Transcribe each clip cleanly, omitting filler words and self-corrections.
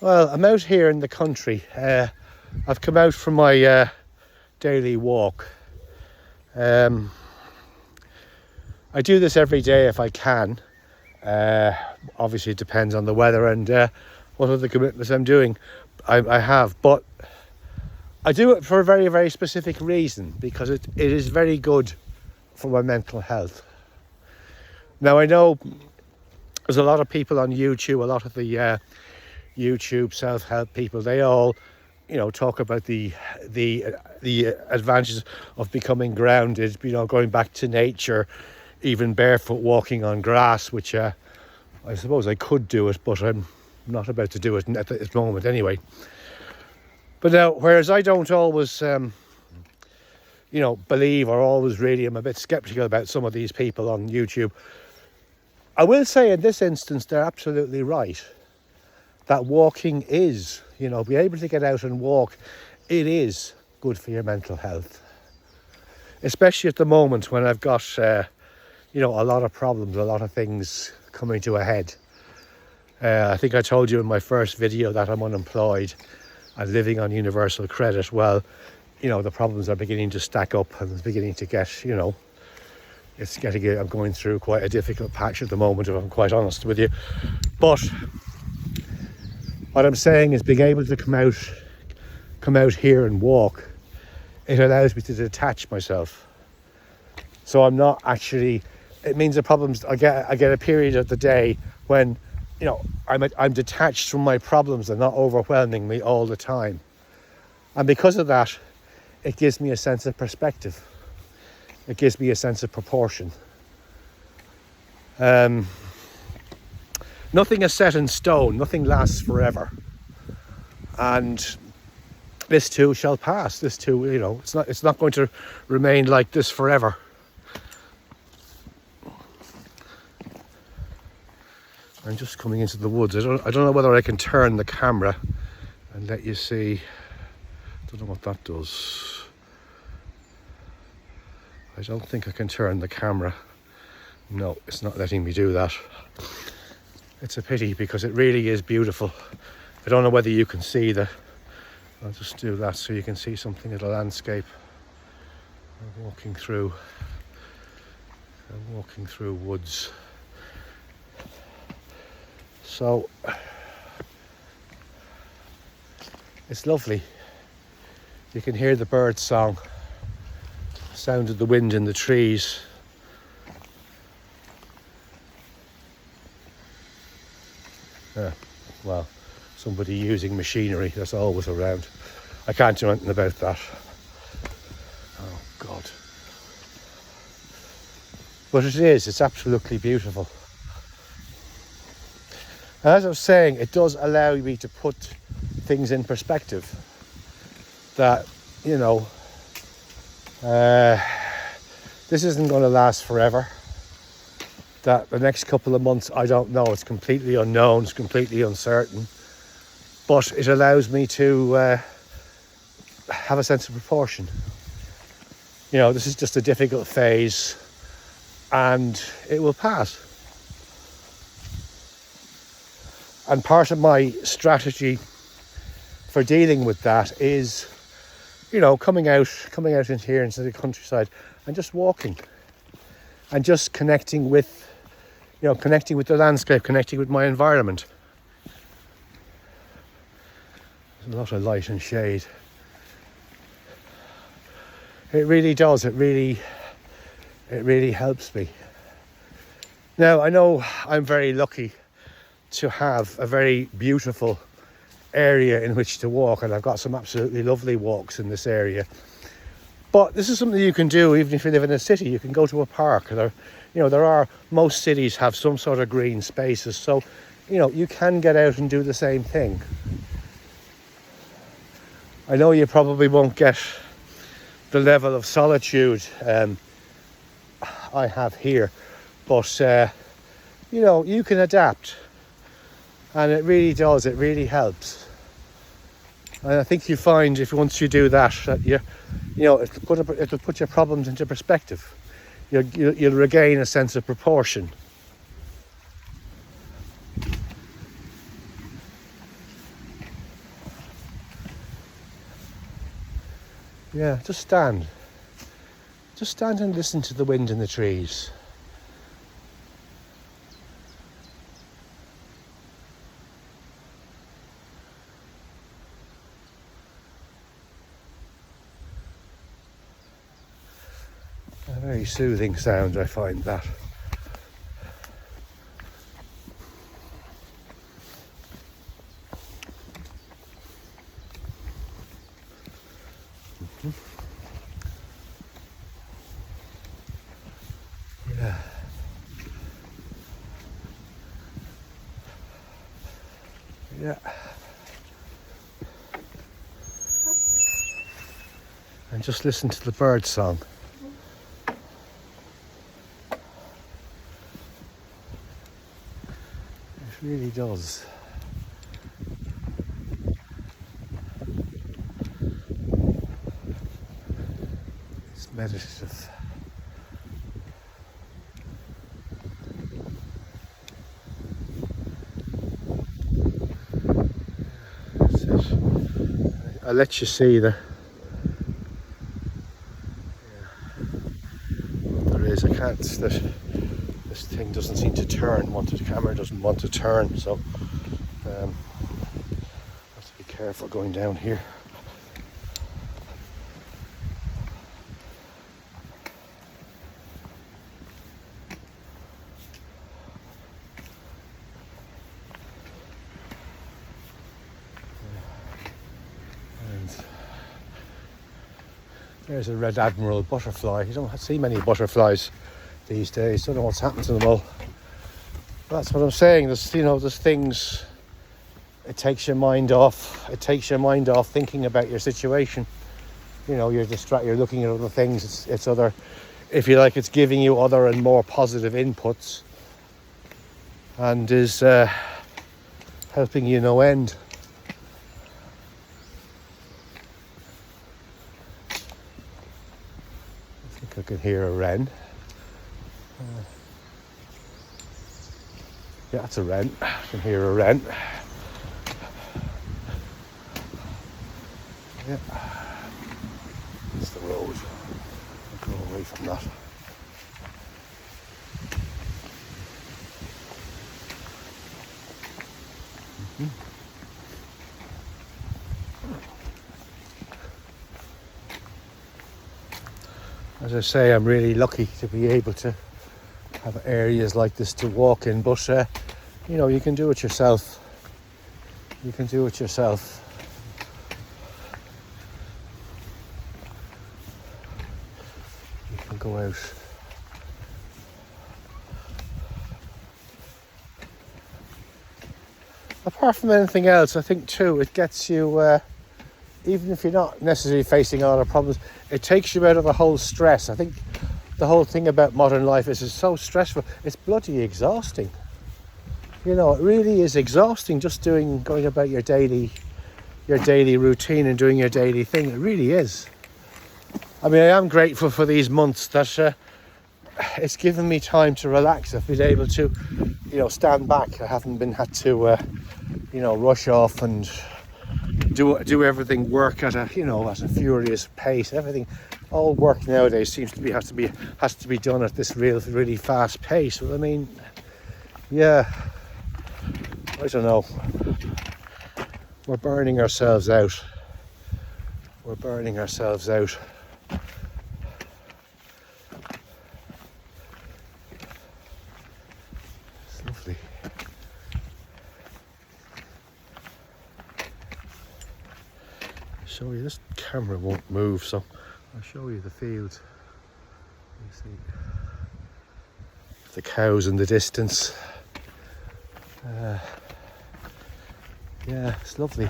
Well, I'm out here in the country. I've come out for my daily walk. I do this every day if I can. Obviously, it depends on the weather and what other commitments I'm doing. I have, but I do it for a very, very specific reason, because it is very good for my mental health. Now, I know there's a lot of people on YouTube, a lot of the YouTube self-help people, they all, talk about the advantages of becoming grounded, going back to nature, even barefoot walking on grass, which I suppose I could do it, but I'm not about to do it at this moment anyway. But now, whereas I don't always, believe, or always really am a bit skeptical about some of these people on YouTube, I will say in this instance, they're absolutely right. That walking is, be able to get out and walk, it is good for your mental health. Especially at the moment when I've got, a lot of problems, a lot of things coming to a head. I think I told you in my first video that I'm unemployed and living on universal credit. Well, the problems are beginning to stack up, and it's beginning to get, I'm going through quite a difficult patch at the moment, if I'm quite honest with you. But what I'm saying is, being able to come out here and walk, it allows me to detach myself. So I'm not actually, it means the problems, I get a period of the day when, I'm detached from my problems. They're not overwhelming me all the time. And because of that, it gives me a sense of perspective. It gives me a sense of proportion. Nothing is set in stone. Nothing lasts forever. And this too shall pass. This too, it's not going to remain like this forever. I'm just coming into the woods. I don't know whether I can turn the camera and let you see. I don't know what that does. I don't think I can turn the camera. No, it's not letting me do that. It's a pity, because it really is beautiful. I don't know whether you can see I'll just do that so you can see something of the landscape. I'm walking through woods. So it's lovely. You can hear the bird song, sound of the wind in the trees. Well, somebody using machinery, that's always around. I can't do anything about that. Oh God. But it's absolutely beautiful. And as I was saying, it does allow me to put things in perspective. That, this isn't going to last forever. That the next couple of months, I don't know. It's completely unknown. It's completely uncertain. But it allows me to have a sense of proportion. This is just a difficult phase, and it will pass. And part of my strategy for dealing with that is, coming out in here into the countryside and just walking and just connecting with the landscape, connecting with my environment. There's a lot of light and shade. It really does. It really helps me. Now, I know I'm very lucky to have a very beautiful area in which to walk, and I've got some absolutely lovely walks in this area. But this is something you can do even if you live in a city. You can go to a park. Most cities have some sort of green spaces, so you can get out and do the same thing. I know you probably won't get the level of solitude I have here, but you can adapt. And it really does, it really helps. And I think you find, once you do that it'll put your problems into perspective. You'll regain a sense of proportion. Yeah, just stand. Just stand and listen to the wind in the trees. A very soothing sound, I find that. Yeah. Yeah. And just listen to the bird song. It really does. It's meditative. That's it. I'll let you see there is. I can't. This thing doesn't seem to turn. The camera doesn't want to turn, so I have to be careful going down here. There's a red admiral butterfly. You don't see many butterflies these days. Don't know what's happened to them all. But that's what I'm saying. There's things. It takes your mind off. It takes your mind off thinking about your situation. You're distracted. You're looking at other things. It's other. If you like, it's giving you other and more positive inputs, and is helping you no end. I can hear a wren. Yeah, that's a wren. I can hear a wren. Yeah. It's the road. I'll go away from that. As I say, I'm really lucky to be able to have areas like this to walk in, but you can do it yourself. You can do it yourself. You can go out. Apart from anything else, I think too, it gets you, even if you're not necessarily facing a lot of problems, it takes you out of the whole stress. I think the whole thing about modern life is it's so stressful. It's bloody exhausting. It really is exhausting just going about your daily routine and doing your daily thing. It really is. I mean, I am grateful for these months that it's given me time to relax. I've been able to, stand back. I haven't had to, rush off and do everything work at a furious pace. Everything, all work nowadays has to be done at this really fast pace. Well, I mean, yeah, I don't know. We're burning ourselves out. It's lovely. Show you, this camera won't move, so I'll show you the fields. You see the cows in the distance. Yeah, it's lovely.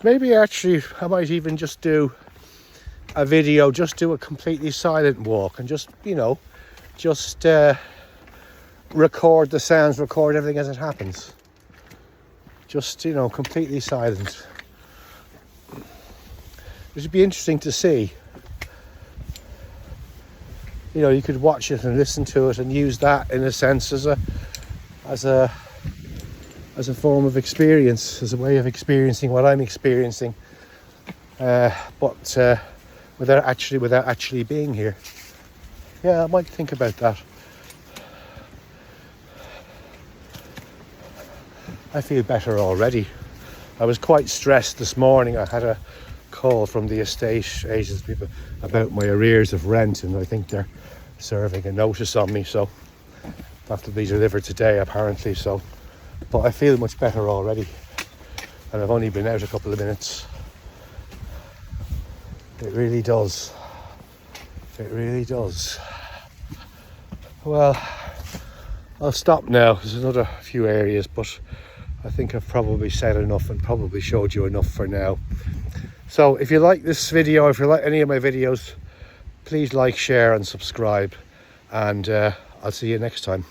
Maybe actually I might even just do a video, just do a completely silent walk and just record the sounds, record everything as it happens. Just, completely silent. It would be interesting to see, you know, you could watch it and listen to it and use that in a sense as a form of experience, as a way of experiencing what I'm experiencing, but without actually being here. Yeah, I might think about that. I feel better already. I was quite stressed this morning. I had a call from the estate agents people about my arrears of rent, and I think they're serving a notice on me, so it'll have to be delivered today apparently. So, but I feel much better already, and I've only been out a couple of minutes. It really does. It really does. Well, I'll stop now. There's another few areas, but I think I've probably said enough and probably showed you enough for now. So if you like this video, if you like any of my videos, please like, share and subscribe, and I'll see you next time.